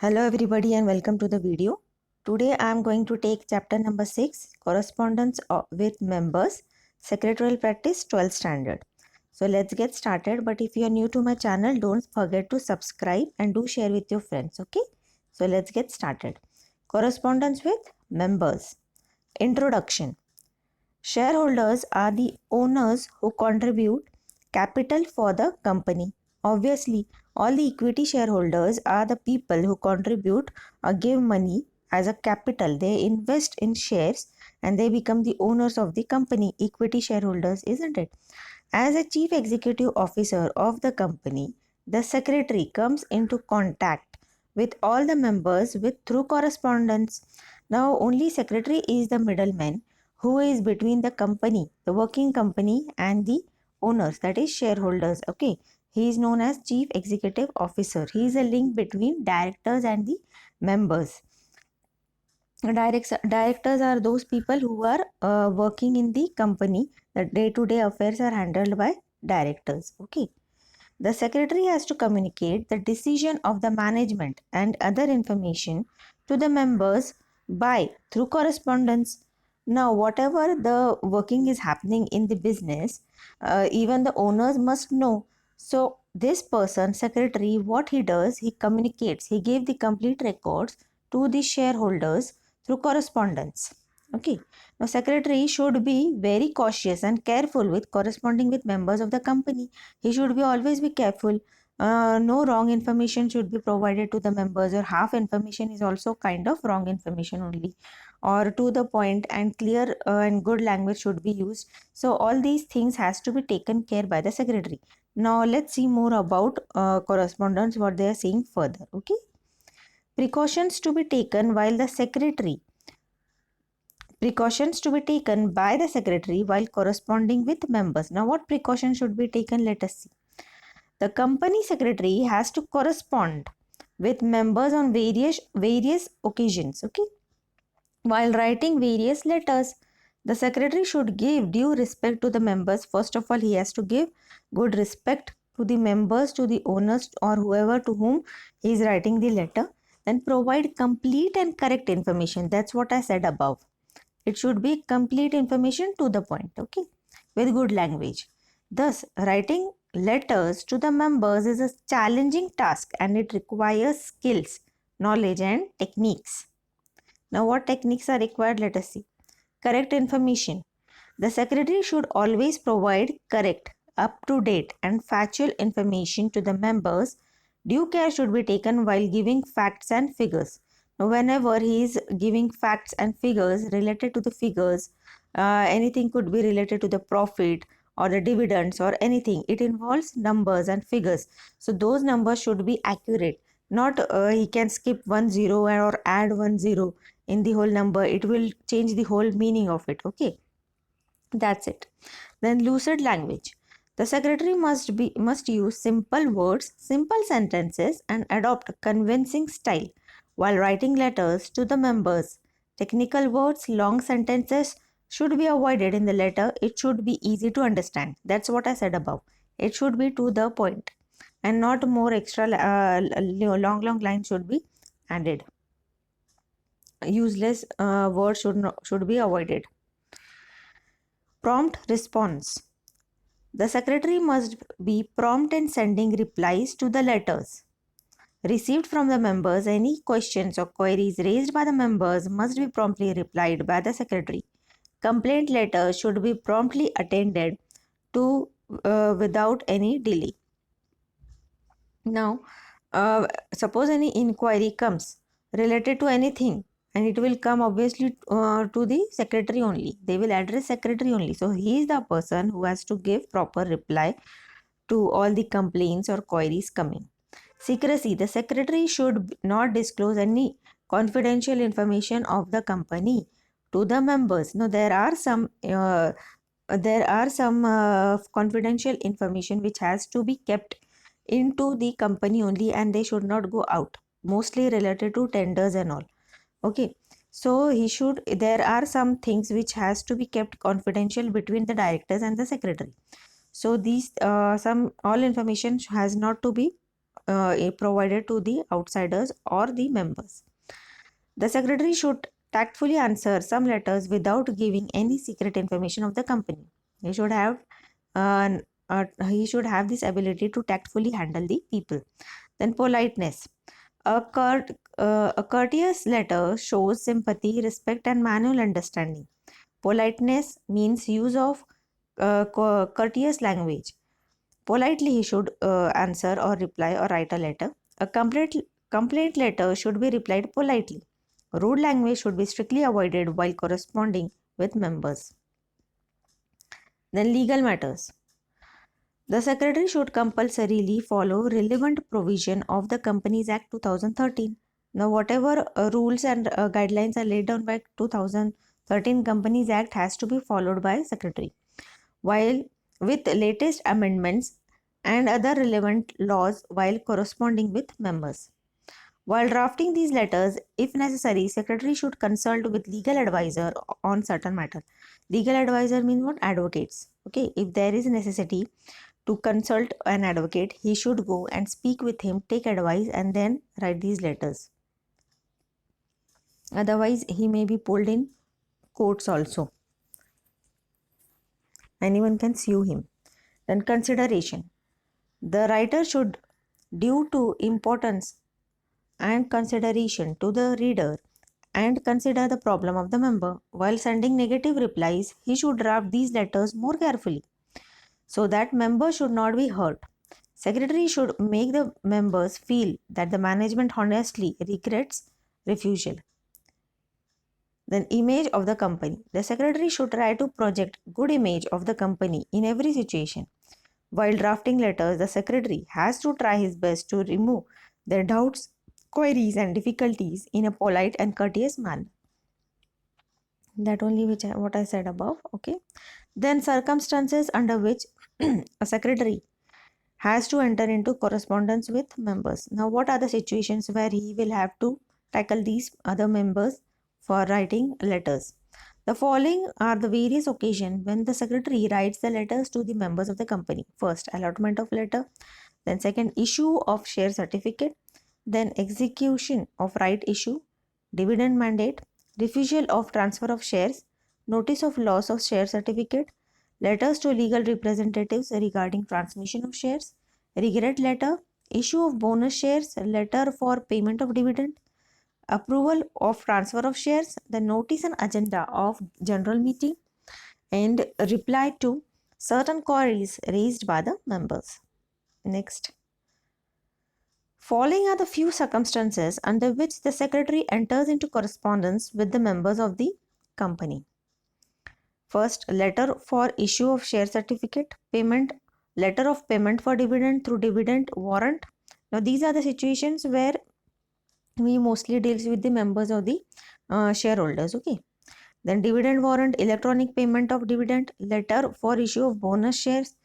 Hello everybody and welcome to the video. Today I am going to take chapter number 6, correspondence with members, secretarial practice 12th standard. So let's get started, but if you are new to my channel, don't forget to subscribe and do share with your friends, okay? So let's get started. Correspondence with members. Introduction. Shareholders are the owners who contribute capital for the company. Obviously, all the equity shareholders are the people who contribute or give money as a capital. They invest in shares and they become the owners of the company. Equity shareholders, isn't it? As a chief executive officer of the company, the secretary comes into contact with all the members with through correspondence. Now, only secretary is the middleman who is between the company, the working company, and the owners, that is shareholders. Okay, he is known as chief executive officer. He is a link between directors and the members. Directors are those people who are working in the company. The day-to-day affairs are handled by directors. Okay. The secretary has to communicate the decision of the management and other information to the members by through correspondence. Now, whatever the working is happening in the business, even the owners must know. So, this person, secretary, what he does, he communicates, he gave the complete records to the shareholders through correspondence. Okay. Now, secretary should be very cautious and careful with corresponding with members of the company. He should be always be careful. No wrong information should be provided to the members, or half information is also kind of wrong information only, or to the point and clear and good language should be used. So all these things has to be taken care by the secretary. Now let's see more about correspondence, what they are saying further. Okay. Precautions to be taken while the secretary Precautions to be taken by the secretary while corresponding with members. Now, what precautions should be taken? Let us see. The company secretary has to correspond with members on various occasions. Okay, while writing various letters, the secretary should give due respect to the members. First of all, he has to give good respect to the members, to the owners, or whoever to whom he is writing the letter. Then provide complete and correct information. That's what I said above. It should be complete information to the point, okay, with good language. Thus, writing letters to the members is a challenging task and it requires skills, knowledge, and techniques. Now, what techniques are required? Let us see. Correct information. The secretary should always provide correct, up to date, and factual information to the members. Due care should be taken while giving facts and figures. Now, whenever he is giving facts and figures related to the figures, anything could be related to the profit or the dividends or anything. It involves numbers and figures. So, those numbers should be accurate. Not he can skip 1 0 or add 1 0 in the whole number. It will change the whole meaning of it. Okay. That's it. Then lucid language. The secretary must use simple words, simple sentences, and adopt a convincing style while writing letters to the members. Technical words, long sentences should be avoided in the letter. It should be easy to understand. That's what I said above. It should be to the point and not more extra long lines should be added. Useless words should be avoided. Prompt response. The secretary must be prompt in sending replies to the letters received from the members. Any questions or queries raised by the members must be promptly replied by the secretary. Complaint letters should be promptly attended to without any delay. Now, suppose any inquiry comes related to anything, and it will come obviously to the secretary only. They will address secretary only. So he is the person who has to give proper reply to all the complaints or queries coming. Secrecy. The secretary should not disclose any confidential information of the company to the members. Now there are some confidential information which has to be kept into the company only, and they should not go out, mostly related to tenders and all. Okay, so there are some things which has to be kept confidential between the directors and the secretary. So these some all information has not to be provided to the outsiders or the members. The secretary should tactfully answer some letters without giving any secret information of the company. He should have this ability to tactfully handle the people. Then politeness. A courteous letter shows sympathy, respect, and manual understanding. Politeness means use of courteous language. Politely, he should answer or reply or write a letter. A complaint letter should be replied politely. Rude language should be strictly avoided while corresponding with members. Then, legal matters. The secretary should compulsorily follow relevant provision of the Companies Act 2013. Now, whatever rules and guidelines are laid down by 2013 Companies Act has to be followed by secretary. While with latest amendments and other relevant laws while corresponding with members. While drafting these letters, if necessary, secretary should consult with legal advisor on certain matter. Legal advisor means what? Advocates. Okay, if there is necessity to consult an advocate, he should go and speak with him, take advice, and then write these letters. Otherwise, he may be pulled in courts also. Anyone can sue him. Then consideration. The writer should, due to importance and consideration to the reader, and consider the problem of the member. While sending negative replies, he should draft these letters more carefully so that members should not be hurt. Secretary should make the members feel that the management honestly regrets refusal. Then image of the company. The secretary should try to project good image of the company in every situation. While drafting letters, the secretary has to try his best to remove their doubts, queries and difficulties in a polite and courteous manner. That only what I said above. Okay. Then circumstances under which a secretary has to enter into correspondence with members. Now, what are the situations where he will have to tackle these other members for writing letters? The following are the various occasions when the secretary writes the letters to the members of the company. First, allotment of letter. Then second, issue of share certificate. Then execution of right issue, dividend mandate, refusal of transfer of shares, notice of loss of share certificate, letters to legal representatives regarding transmission of shares, regret letter, issue of bonus shares, letter for payment of dividend, approval of transfer of shares, the notice and agenda of general meeting, and reply to certain queries raised by the members. Next. Following are the few circumstances under which the secretary enters into correspondence with the members of the company. First, letter for issue of share certificate, payment, letter of payment for dividend through dividend warrant. Now, these are the situations where we mostly deals with the members of the shareholders. Okay. Then dividend warrant, electronic payment of dividend, letter for issue of bonus shares,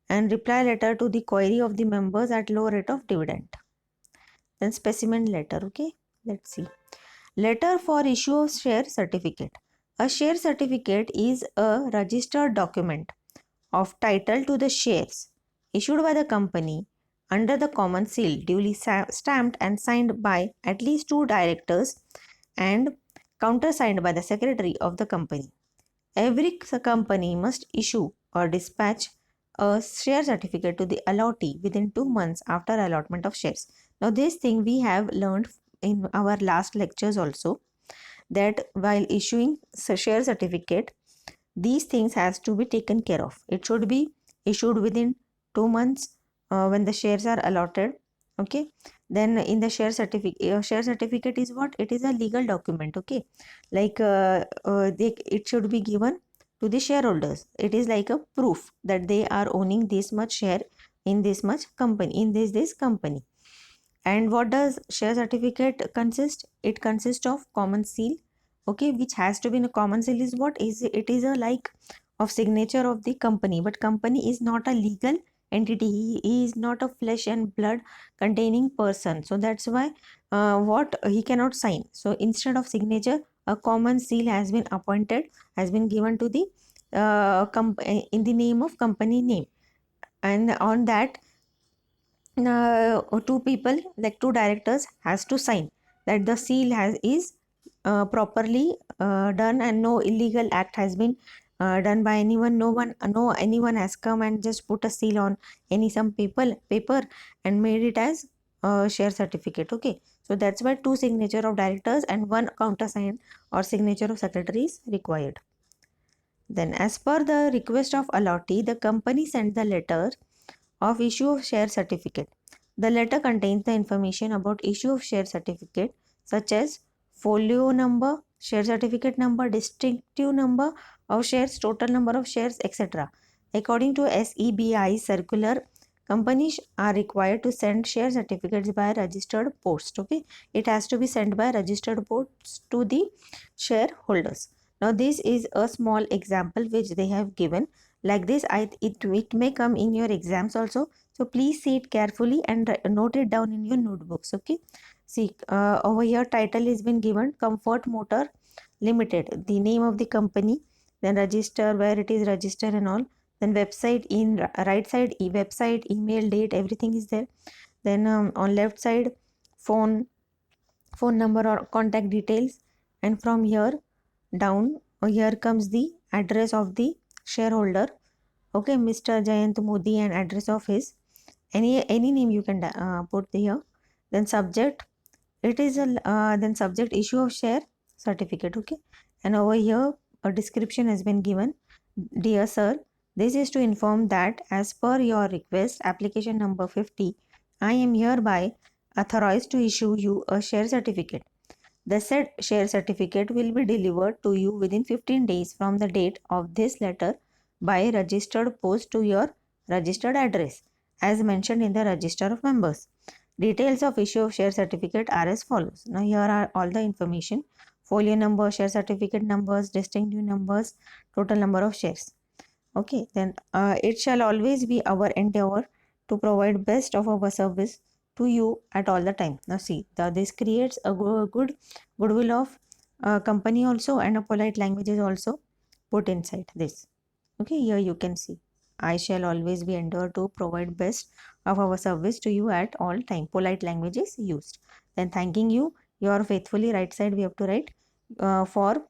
and reply letter to the query of the members at low rate of dividend. Then specimen letter. Okay. Let's see. Letter for issue of share certificate. A share certificate is a registered document of title to the shares issued by the company under the common seal, duly stamped and signed by at least 2 directors and countersigned by the secretary of the company. Every company must issue or dispatch a share certificate to the allottee within 2 months after allotment of shares. Now, this thing we have learned in our last lectures also, that while issuing share certificate, these things has to be taken care of. It should be issued within 2 months when the shares are allotted. Okay. Then in the share certificate is what? It is a legal document. Okay. Like it should be given to the shareholders. It is like a proof that they are owning this much share in this much company, in this company. And what does share certificate consist? It consists of common seal. Okay, which has to be in a common seal is what? Is it is a like of signature of the company, but company is not a legal entity. He is not a flesh and blood containing person. So that's why what he cannot sign. So instead of signature, a common seal has been appointed, has been given to the in the name of company name, and on that two people, like two directors, has to sign that the seal is properly done and no illegal act has been done by anyone. No anyone has come and just put a seal on some paper and made it as a share certificate. Okay, so that's why two signature of directors and one countersign or signature of secretary is required. Then, as per the request of allottee, the company sent the letter of issue of share certificate. The letter contains the information about issue of share certificate such as folio number, share certificate number, distinctive number of shares, total number of shares, etc. According to SEBI circular, companies are required to send share certificates by registered post. Okay, it has to be sent by registered post to the shareholders. Now, this is a small example which they have given. Like this, it may come in your exams also, so please see it carefully and note it down in your notebooks. Okay, see, over here title has been given, Comfort Motor Limited, the name of the company, then register, where it is registered and all, then website, in right side website, email, date, everything is there. Then on left side, phone number or contact details, and from here down, here comes the address of the shareholder. Okay, Mr. Jayant Modi, and address of his, any name you can put here. Then subject, it is a then subject, issue of share certificate. Okay, and over here a description has been given. Dear sir, this is to inform that as per your request, application number 50, I am hereby authorized to issue you a share certificate. The said share certificate will be delivered to you within 15 days from the date of this letter by registered post to your registered address as mentioned in the register of members. Details of issue of share certificate are as follows. Now, here are all the information: folio number, share certificate numbers, distinctive numbers, total number of shares. Okay, then it shall always be our endeavor to provide best of our service to you at all the time. Now see, this creates a good goodwill of company also, and a polite language is also put inside this. Okay, here you can see, I shall always be endeavor to provide best of our service to you at all time. Polite language is used. Then thanking you, your faithfully, right side we have to write for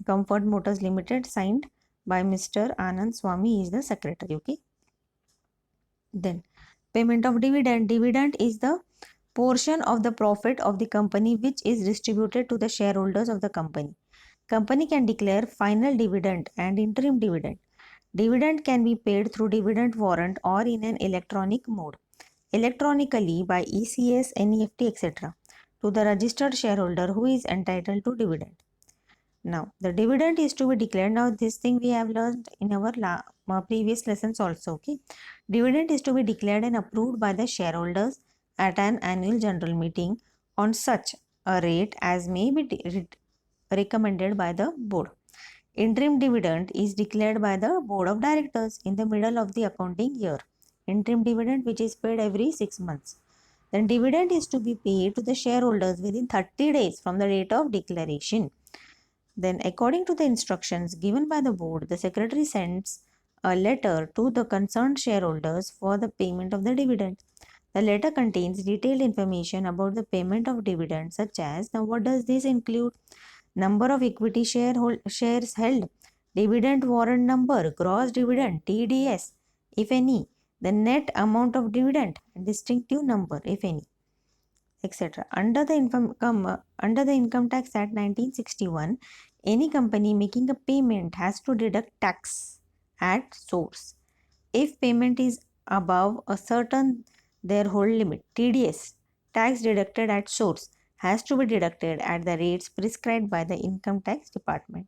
Comfort Motors Limited, signed by Mr. Anand Swami is the secretary. Okay. Then payment of dividend. Dividend is the portion of the profit of the company which is distributed to the shareholders of the company. Company can declare final dividend and interim dividend. Dividend can be paid through dividend warrant or in an electronic mode, electronically by ECS, NEFT, etc. to the registered shareholder who is entitled to dividend. Now, the dividend is to be declared. Now, this thing we have learned in our previous lessons also. Okay, dividend is to be declared and approved by the shareholders at an annual general meeting on such a rate as may be recommended by the board. Interim dividend is declared by the board of directors in the middle of the accounting year. Interim dividend, which is paid every 6 months. Then dividend is to be paid to the shareholders within 30 days from the date of declaration. Then, according to the instructions given by the board, the secretary sends a letter to the concerned shareholders for the payment of the dividend. The letter contains detailed information about the payment of dividend, such as, now what does this include? Number of equity shares held, dividend warrant number, gross dividend, TDS, if any, the net amount of dividend, distinctive number, if any, etc. Under the Income Tax Act 1961, any company making a payment has to deduct tax at source. If payment is above a certain threshold limit, TDS, tax deducted at source, has to be deducted at the rates prescribed by the Income Tax Department.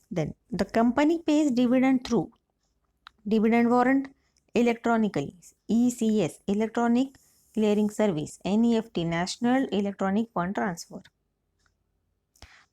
Then the company pays dividend through dividend warrant electronically, ECS, Electronic Clearing Service, NEFT, National Electronic Fund Transfer.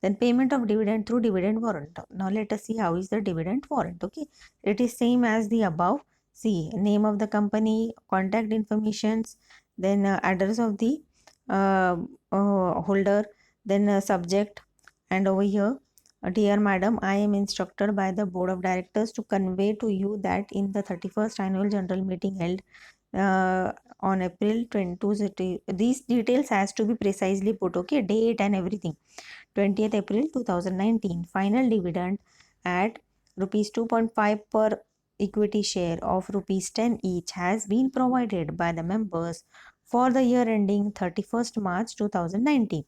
Then payment of dividend through dividend warrant. Now let us see how is the dividend warrant. Okay, it is same as the above. See, name of the company, contact informations, then address of the holder, then subject, and over here, dear madam, I am instructed by the board of directors to convey to you that in the 31st annual general meeting held on April 20, these details has to be precisely put, okay, date and everything. 20th April 2019, final dividend at rupees 2.5 per equity share of rupees 10 each has been provided by the members for the year ending 31st March 2019.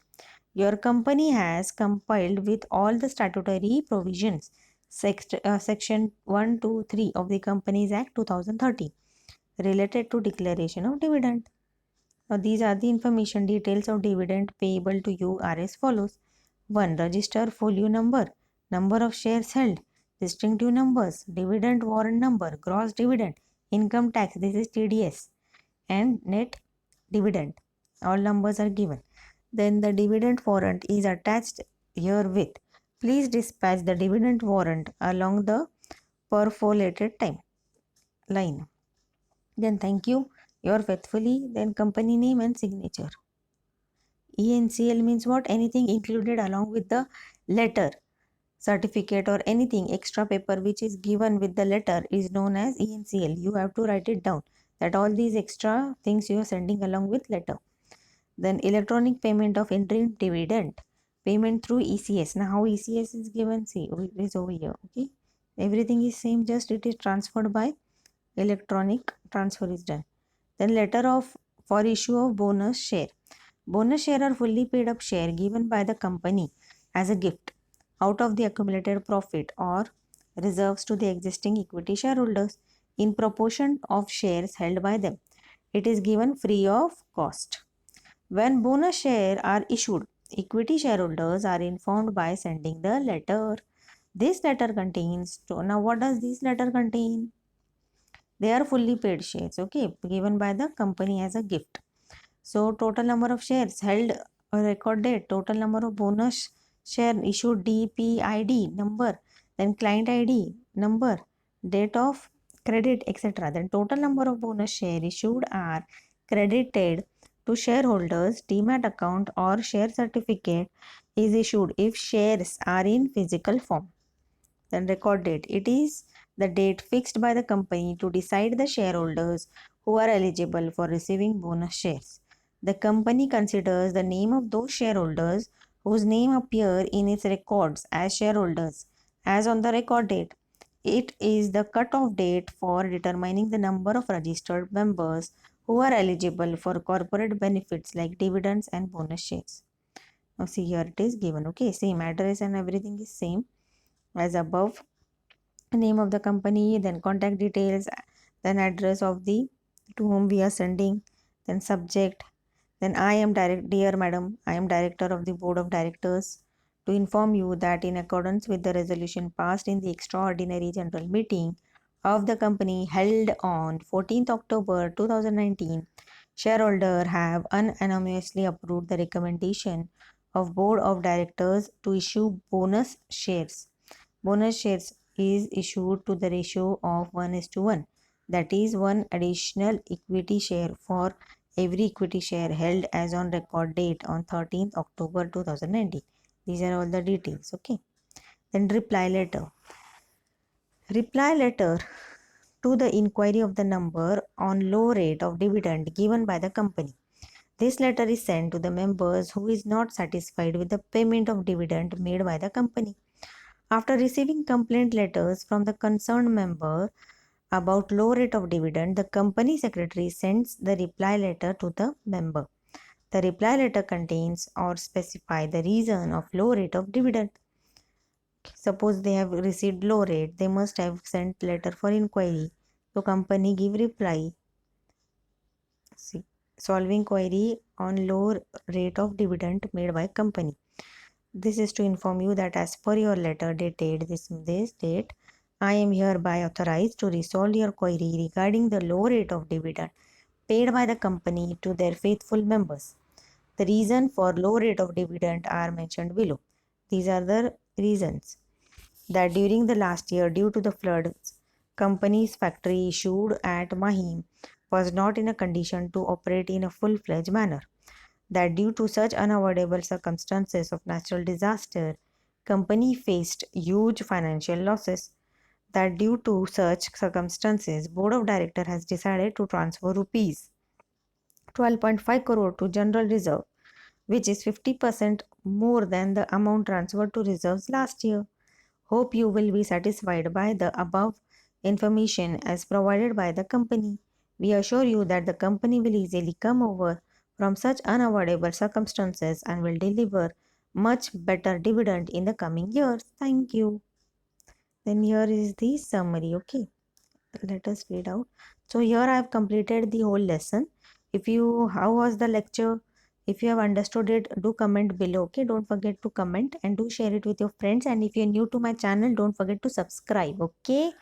Your company has complied with all the statutory provisions, section 123 of the Companies Act 2013 related to declaration of dividend. Now, these are the information details of dividend payable to you are as follows. 1. Register folio number, number of shares held, distinctive numbers, dividend warrant number, gross dividend, income tax, this is TDS, and net dividend. All numbers are given. Then the dividend warrant is attached herewith. Please dispatch the dividend warrant along the perforated time line. Then thank you. Your faithfully. Then company name and signature. ENCL means what? Anything included along with the letter, certificate or anything extra paper which is given with the letter is known as ENCL. You have to write it down that all these extra things you are sending along with letter. Then electronic payment of interim dividend, payment through ECS. Now how ECS is given, see it is over here, okay. Everything is same, just it is transferred by electronic transfer is done. Then letter of for issue of bonus share. Bonus share are fully paid up share given by the company as a gift out of the accumulated profit or reserves to the existing equity shareholders in proportion of shares held by them. It is given free of cost. When bonus shares are issued, equity shareholders are informed by sending the letter. This letter contains, now what does this letter contain? They are fully paid shares, okay, given by the company as a gift. So total number of shares held, record date, total number of bonus share issued, DPID number, then client ID number, date of credit, etc. Then total number of bonus share issued are credited to shareholders demat account or share certificate is issued if shares are in physical form. Then record date, it is the date fixed by the company to decide the shareholders who are eligible for receiving bonus shares. The company considers the name of those shareholders whose name appear in its records as shareholders as on the record date. It is the cut-off date for determining the number of registered members who are eligible for corporate benefits like dividends and bonus shares. Now see, here it is given, okay, same address and everything is same as above. Name of the company, then contact details, then address of the to whom we are sending, then subject, then dear madam, I am director of the board of directors to inform you that in accordance with the resolution passed in the extraordinary general meeting of the company held on 14th October 2019, shareholder have unanimously approved the recommendation of board of directors to issue bonus shares. Bonus shares is issued to the ratio of 1:1. That is one additional equity share for every equity share held as on record date on 13th October 2019. These are all the details, okay. Then reply letter. Reply letter to the inquiry of the number on low rate of dividend given by the company. This letter is sent to the members who is not satisfied with the payment of dividend made by the company. After receiving complaint letters from the concerned member about low rate of dividend, the company secretary sends the reply letter to the member. The reply letter contains or specify the reason of low rate of dividend. Suppose they have received low rate, they must have sent letter for inquiry. So company give reply. See, solving query on low rate of dividend made by company. This is to inform you that as per your letter dated this date, I am hereby authorized to resolve your query regarding the low rate of dividend paid by the company to their faithful members. The reason for low rate of dividend are mentioned below. These are the reasons that during the last year, due to the floods, company's factory issued at Mahim was not in a condition to operate in a full-fledged manner. That due to such unavoidable circumstances of natural disaster, company faced huge financial losses. that due to such circumstances, Board of Director has decided to transfer rupees 12.5 crore to General Reserve, which is 50% more than the amount transferred to reserves last year. Hope you will be satisfied by the above information as provided by the company. We assure you that the company will easily come over from such unavoidable circumstances and will deliver much better dividend in the coming years. Thank you. Then here is the summary. Okay, let us read out. So here I have completed the whole lesson. If you, how was the lecture? If you have understood it, do comment below. Okay, don't forget to comment and do share it with your friends. And if you're new to my channel, don't forget to subscribe. Okay,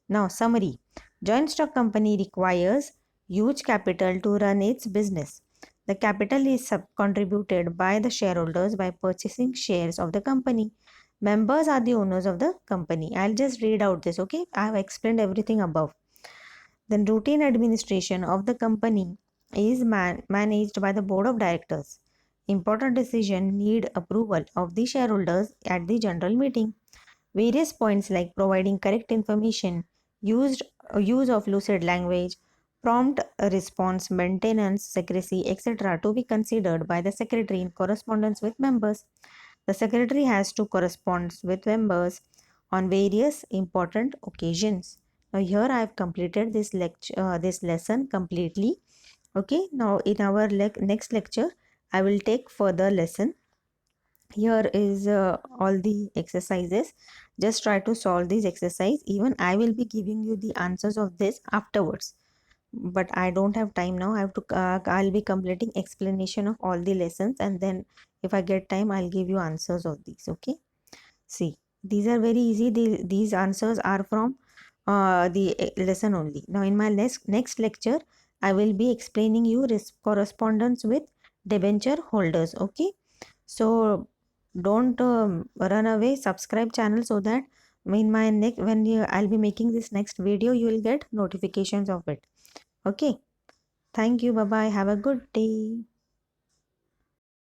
now summary. Joint stock company requires huge capital to run its business. The capital is contributed by the shareholders by purchasing shares of the company. Members are the owners of the company. I'll just read out this. Okay, I have explained everything above. Then routine administration of the company is managed by the board of directors. Important decisions need approval of the shareholders at the general meeting. Various points like providing correct information, use of lucid language, prompt response, maintenance, secrecy, etc. to be considered by the secretary in correspondence with members. The secretary has to correspond with members on various important occasions. Now here I have completed this lecture, this lesson completely. Okay. Now in our next lecture, I will take further lesson. Here is all the exercises. Just try to solve this exercise. Even I will be giving you the answers of this afterwards, but I don't have time now. I'll be completing explanation of all the lessons, and then if I get time I'll give you answers of these. Okay, see, these are very easy. These answers are from the lesson only. Now in my next lecture I will be explaining you correspondence with debenture holders. Okay, so don't run away. Subscribe channel so that in my next, I'll be making this next video, you will get notifications of it. Okay, thank you. Bye bye. Have a good day.